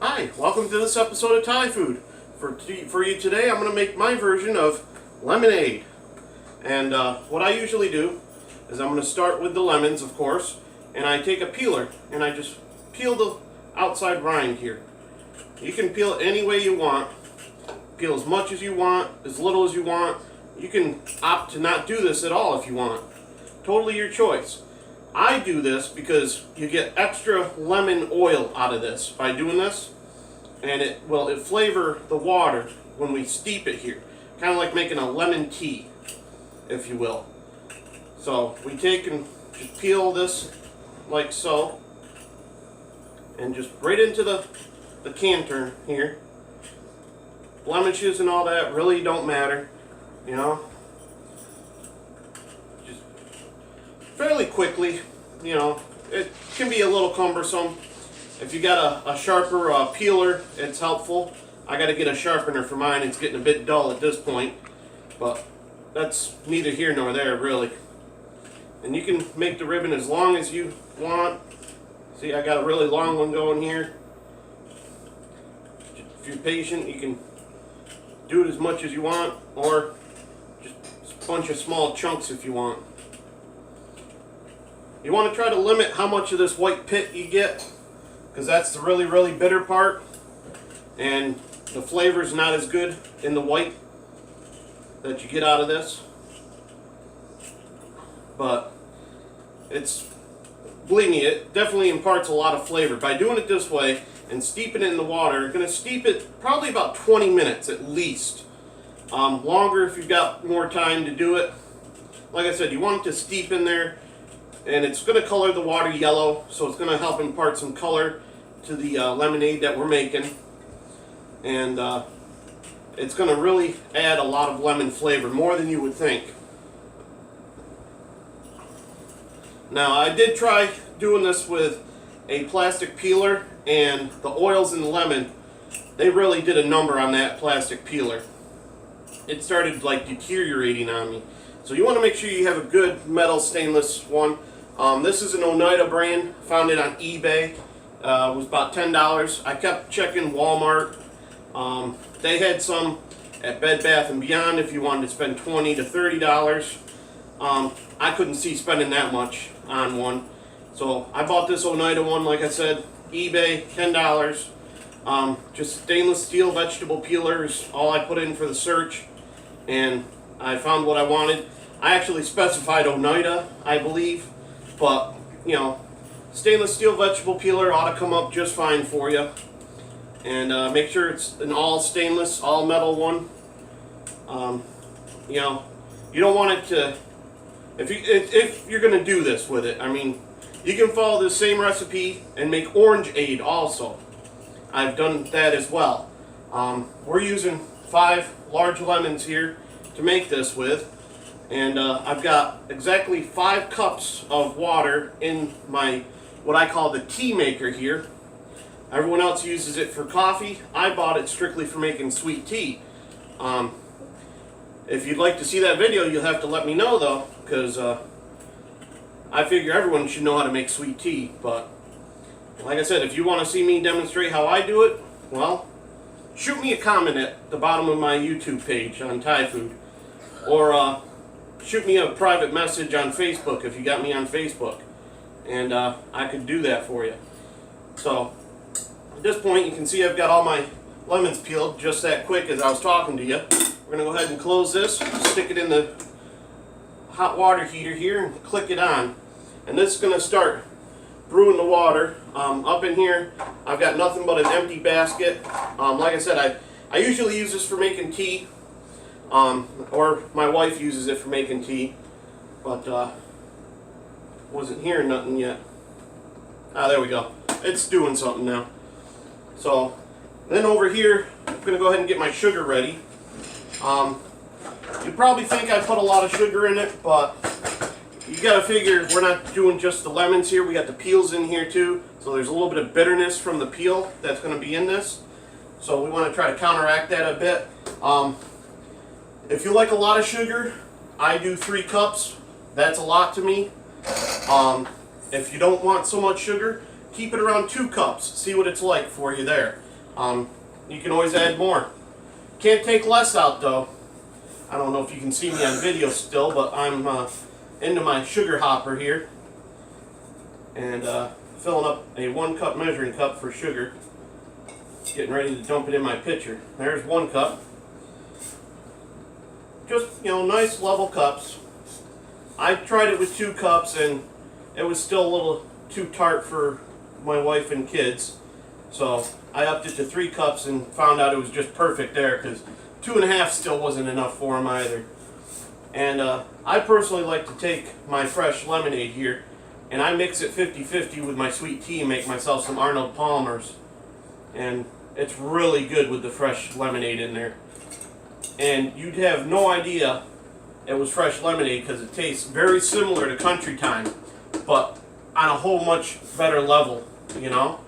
Hi, welcome to this episode of Thai Food. For you today, I'm going to make my version of lemonade. And what I usually do is I'm going to start with the lemons, of course, and I take a peeler and I just peel the outside rind here. You can peel it any way you want. Peel as much as you want, as little as you want. You can opt to not do this at all if you want. Totally your choice. I do this because you get extra lemon oil out of this by doing this, and it flavor the water when we steep it here, kind of like making a lemon tea, if you will. So we take and just peel this like so, and just right into the canter here. Blemishes and all that really don't matter, you know. Fairly quickly, you know. It can be a little cumbersome. If you got a sharper peeler, it's helpful. I got to get a sharpener for mine. It's getting a bit dull at this point, but that's neither here nor there, really. And you can make the ribbon as long as you want. See, I got a really long one going here. If you're patient, you can do it as much as you want, or just a bunch of small chunks if you want. You want to try to limit how much of this white pit you get, because that's the really, really bitter part, and the flavor's not as good in the white that you get out of this. But it's, believe me, it definitely imparts a lot of flavor. By doing it this way and steeping it in the water, you're going to steep it probably about 20 minutes at least. Longer if you've got more time to do it. Like I said, you want it to steep in there. And it's going to color the water yellow, so it's going to help impart some color to the lemonade that we're making. And it's going to really add a lot of lemon flavor, more than you would think. Now, I did try doing this with a plastic peeler, and the oils in the lemon, they really did a number on that plastic peeler. It started like deteriorating on me. So you want to make sure you have a good metal stainless one. This is an Oneida brand. Found it on eBay. It was about $10. I kept checking Walmart. They had some at Bed Bath & Beyond if you wanted to spend $20 to $30. I couldn't see spending that much on one. So I bought this Oneida one, like I said, eBay, $10. Just stainless steel vegetable peeler is all I put in for the search. And I found what I wanted. I actually specified Oneida, I believe. But, you know, stainless steel vegetable peeler ought to come up just fine for you. And make sure it's an all stainless, all metal one. You know, you don't want it to, if you're going to do this with it, I mean, you can follow the same recipe and make orangeade also. I've done that as well. We're using 5 large lemons here to make this with. And I've got exactly 5 cups of water in my, what I call the tea maker here. Everyone else uses it for coffee. I bought it strictly for making sweet tea. If you'd like to see that video, you'll have to let me know though, because I figure everyone should know how to make sweet tea. But like I said, if you want to see me demonstrate how I do it, well, shoot me a comment at the bottom of my YouTube page on Thai Food. Or shoot me a private message on Facebook if you got me on Facebook, and I could do that for you. So at this point, you can see I've got all my lemons peeled just that quick as I was talking to you. We're going to go ahead and close this, stick it in the hot water heater here, and click it on. And this is going to start brewing the water. Up in here, I've got nothing but an empty basket. Like I said, I usually use this for making tea. Or my wife uses it for making tea, but wasn't hearing nothing yet. Ah, there we go. It's doing something now. So then over here, I'm gonna go ahead and get my sugar ready. You probably think I put a lot of sugar in it, but you gotta figure we're not doing just the lemons here. We got the peels in here too, so there's a little bit of bitterness from the peel that's gonna be in this. So we want to try to counteract that a bit. If you like a lot of sugar, I do 3 cups. That's a lot to me. If you don't want so much sugar, keep it around 2 cups. See what it's like for you there. You can always add more. Can't take less out though. I don't know if you can see me on video still, but I'm into my sugar hopper here. And filling up a 1 cup measuring cup for sugar. Getting ready to dump it in my pitcher. There's 1 cup. Just, you know, nice level cups. I tried it with 2 cups and it was still a little too tart for my wife and kids. So I upped it to 3 cups and found out it was just perfect there, because 2.5 still wasn't enough for them either. And I personally like to take my fresh lemonade here and I mix it 50-50 with my sweet tea and make myself some Arnold Palmer's. And it's really good with the fresh lemonade in there. And you'd have no idea it was fresh lemonade because it tastes very similar to Country Time, but on a whole much better level, you know.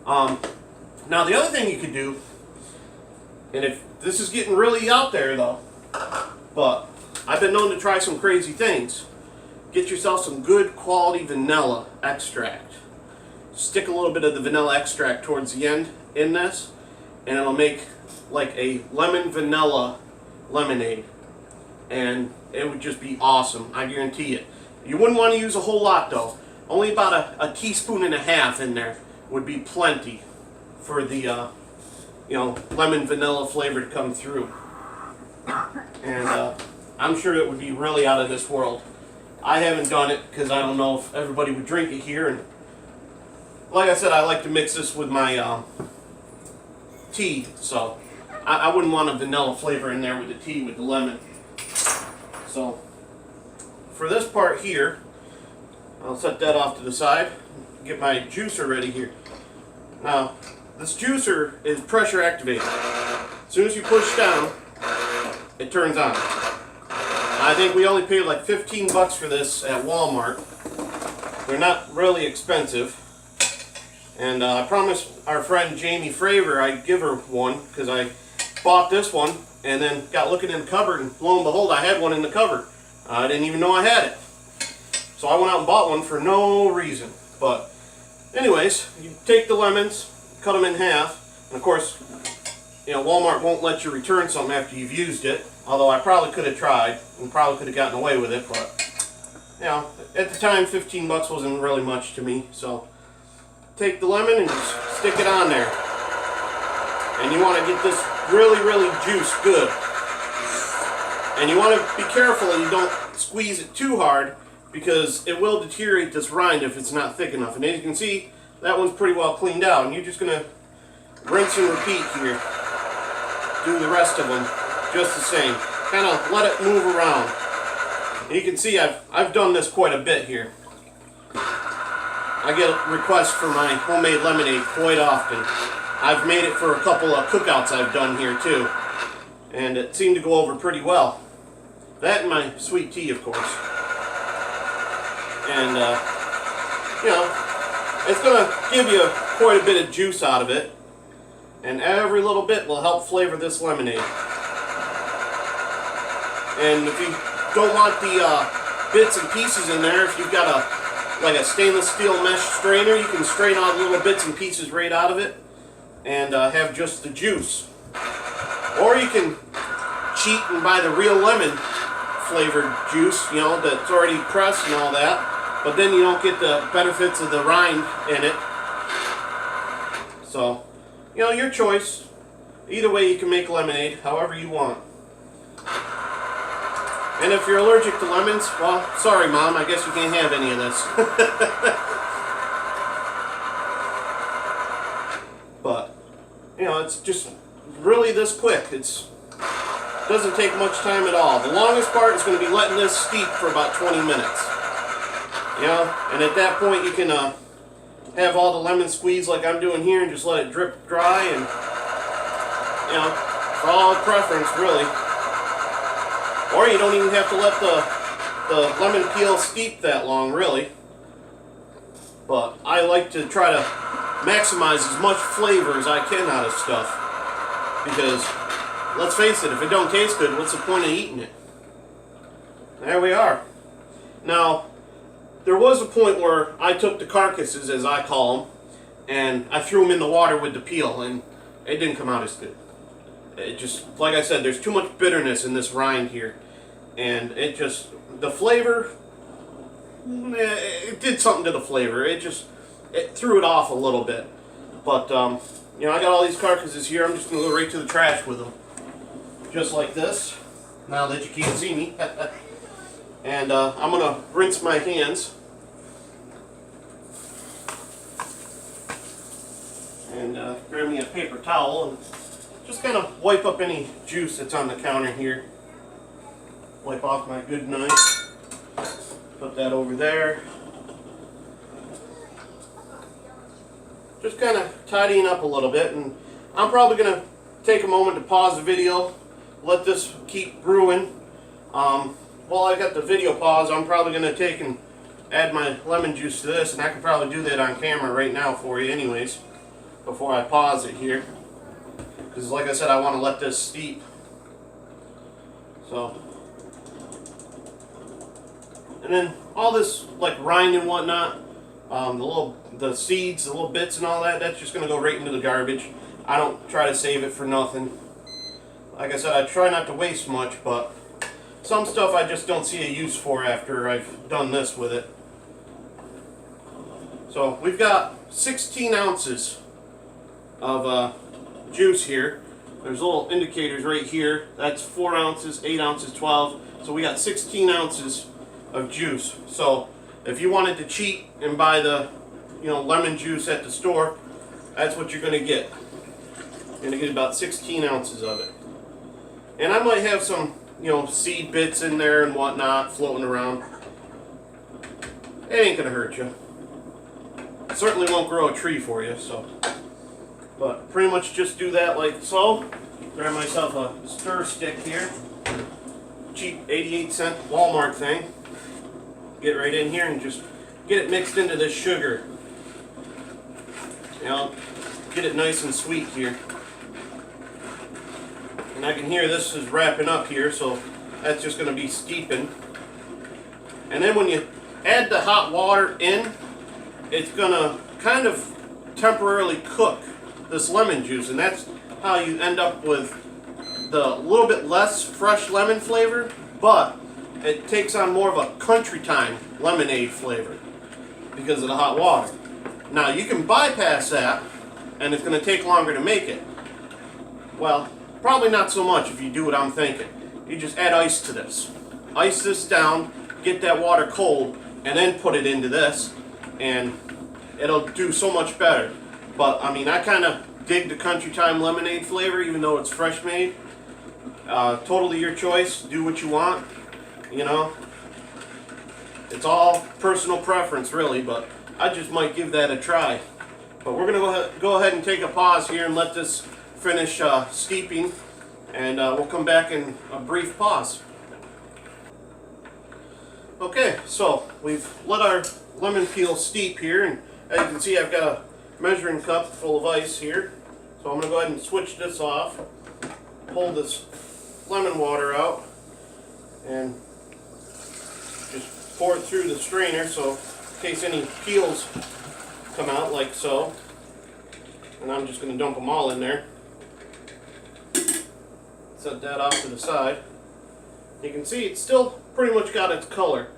Now the other thing you could do, and if this is getting really out there though, but I've been known to try some crazy things. Get yourself some good quality vanilla extract. Stick a little bit of the vanilla extract towards the end in this, and it'll make like a lemon vanilla lemonade. And it would just be awesome, I guarantee it. You wouldn't want to use a whole lot though. Only about a teaspoon and a half in there would be plenty for the you know, lemon vanilla flavor to come through. And I'm sure it would be really out of this world. I haven't done it because I don't know if everybody would drink it here. And like I said, I like to mix this with my tea, so I wouldn't want a vanilla flavor in there with the tea with the lemon. So for this part here, I'll set that off to the side. Get my juicer ready here. Now, this juicer is pressure activated. As soon as you push down, it turns on. I think we only paid like 15 bucks for this at Walmart. They're not really expensive. And I promised our friend Jamie Fravor I'd give her one, because I bought this one and then got looking in the cupboard, and lo and behold, I had one in the cupboard. I didn't even know I had it. So I went out and bought one for no reason. But anyways, you take the lemons, cut them in half, and of course, you know, Walmart won't let you return something after you've used it. Although I probably could have tried and probably could have gotten away with it, but you know, at the time 15 bucks wasn't really much to me. So take the lemon and just stick it on there. And you want to get this really juiced good. And you want to be careful that you don't squeeze it too hard, because it will deteriorate this rind if it's not thick enough. And as you can see, that one's pretty well cleaned out. And you're just going to rinse and repeat here. Do the rest of them just the same. Kind of let it move around. And you can see I've done this quite a bit here. I get requests for my homemade lemonade quite often. I've made it for a couple of cookouts I've done here too. And it seemed to go over pretty well. That and my sweet tea, of course. And, you know, it's going to give you quite a bit of juice out of it. And every little bit will help flavor this lemonade. And if you don't want the bits and pieces in there, if you've got like a stainless steel mesh strainer, you can strain all the little bits and pieces right out of it and have just the juice. Or you can cheat and buy the real lemon flavored juice, you know, that's already pressed and all that, but then you don't get the benefits of the rind in it. So, you know, your choice. Either way you can make lemonade, however you want. And if you're allergic to lemons, well, sorry Mom, I guess you can't have any of this. But, you know, it's just really this quick. It doesn't take much time at all. The longest part is going to be letting this steep for about 20 minutes. You know, and at that point you can have all the lemon squeeze like I'm doing here and just let it drip dry, and, you know, for all preference really. Or you don't even have to let the lemon peel steep that long, really. But I like to try to maximize as much flavor as I can out of stuff. Because, let's face it, if it don't taste good, what's the point of eating it? There we are. Now, there was a point where I took the carcasses, as I call them, and I threw them in the water with the peel. And it didn't come out as good. It just, like I said, there's too much bitterness in this rind here, and it just, the flavor, it did something to the flavor. It threw it off a little bit. But you know, I got all these carcasses here. I'm just gonna go right to the trash with them, just like this. Now that you can't see me, and I'm gonna rinse my hands. And grab me a paper towel and just kind of wipe up any juice that's on the counter here. Wipe off my good knife. Put that over there. Just kind of tidying up a little bit, and I'm probably going to take a moment to pause the video, let this keep brewing. While I got the video paused, I'm probably going to take and add my lemon juice to this, and I can probably do that on camera right now for you anyways, before I pause it here, because like I said, I want to let this steep. So, and then all this like rind and whatnot, the seeds, the little bits and all that, that's just going to go right into the garbage. I don't try to save it for nothing. Like I said, I try not to waste much, but some stuff I just don't see a use for after I've done this with it. So we've got 16 ounces of juice here. There's little indicators right here. That's 4 ounces, 8 ounces, 12. So we got 16 ounces of juice. So if you wanted to cheat and buy the lemon juice at the store, that's what you're going to get. You're going to get about 16 ounces of it. And I might have some seed bits in there and whatnot floating around. It ain't going to hurt you. It certainly won't grow a tree for you. So, but pretty much just do that like so. Grab myself a stir stick here. Cheap 88-cent Walmart thing. Get right in here and just get it mixed into this sugar. Get it nice and sweet here. And I can hear this is wrapping up here, so that's just going to be steeping. And then when you add the hot water in, it's going to kind of temporarily cook this lemon juice, and that's how you end up with the little bit less fresh lemon flavor, but it takes on more of a country time lemonade flavor because of the hot water. Now you can bypass that, and it's going to take longer to make it. Well, probably not so much if you do what I'm thinking. You just add ice to this. Ice this down, get that water cold, and then put it into this, and it'll do so much better. But I mean, I kind of dig the country time lemonade flavor, even though it's fresh made. Totally your choice. Do what you want. It's all personal preference, really, but I just might give that a try. But we're gonna go ahead and take a pause here and let this finish steeping, and we'll come back in a brief pause. Okay, so we've let our lemon peel steep here, and as you can see, I've got a measuring cup full of ice here. So I'm gonna go ahead and switch this off, pull this lemon water out, and just pour it through the strainer, so in case any peels come out like so. And I'm just going to dump them all in there. Set that off to the side. You can see it's still pretty much got its color.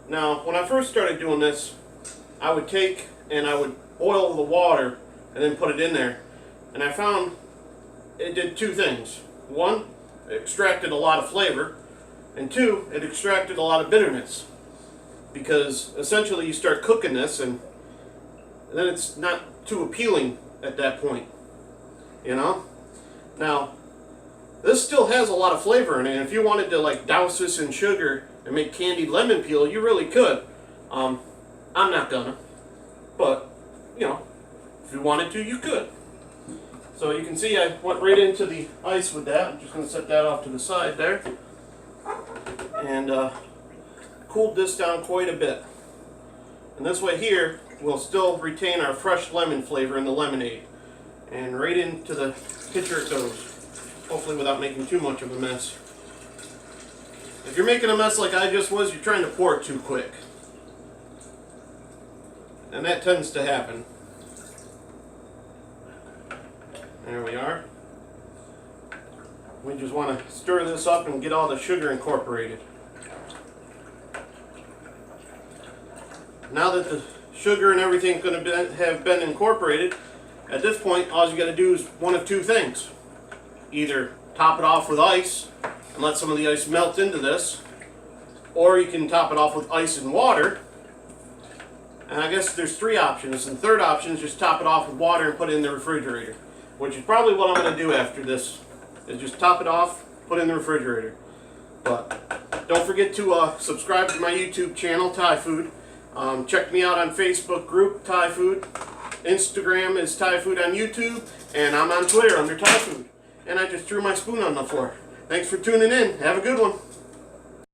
Now, when I first started doing this, I would take and I would boil the water and then put it in there. And I found it did two things. One, it extracted a lot of flavor. And two, it extracted a lot of bitterness. Because essentially you start cooking this and then it's not too appealing at that point. Now, this still has a lot of flavor in it. And if you wanted to like douse this in sugar and make candied lemon peel, you really could. I'm not gonna. But, if you wanted to, you could. So you can see I went right into the ice with that. I'm just going to set that off to the side there. And cooled this down quite a bit. And this way here, we'll still retain our fresh lemon flavor in the lemonade. And right into the pitcher it goes. Hopefully without making too much of a mess. If you're making a mess like I just was, you're trying to pour it too quick. And that tends to happen. There we are. We just want to stir this up and get all the sugar incorporated. Now that the sugar and everything is going to have been incorporated, at this point all you got to do is one of two things. Either top it off with ice and let some of the ice melt into this, or you can top it off with ice and water. And I guess there's three options. And the third option is just top it off with water and put it in the refrigerator, which is probably what I'm going to do after this, is just top it off, put it in the refrigerator. But don't forget to subscribe to my YouTube channel, Thai Food. Check me out on Facebook group, Thai Food. Instagram is Thai Food on YouTube. And I'm on Twitter under Thai Food. And I just threw my spoon on the floor. Thanks for tuning in. Have a good one.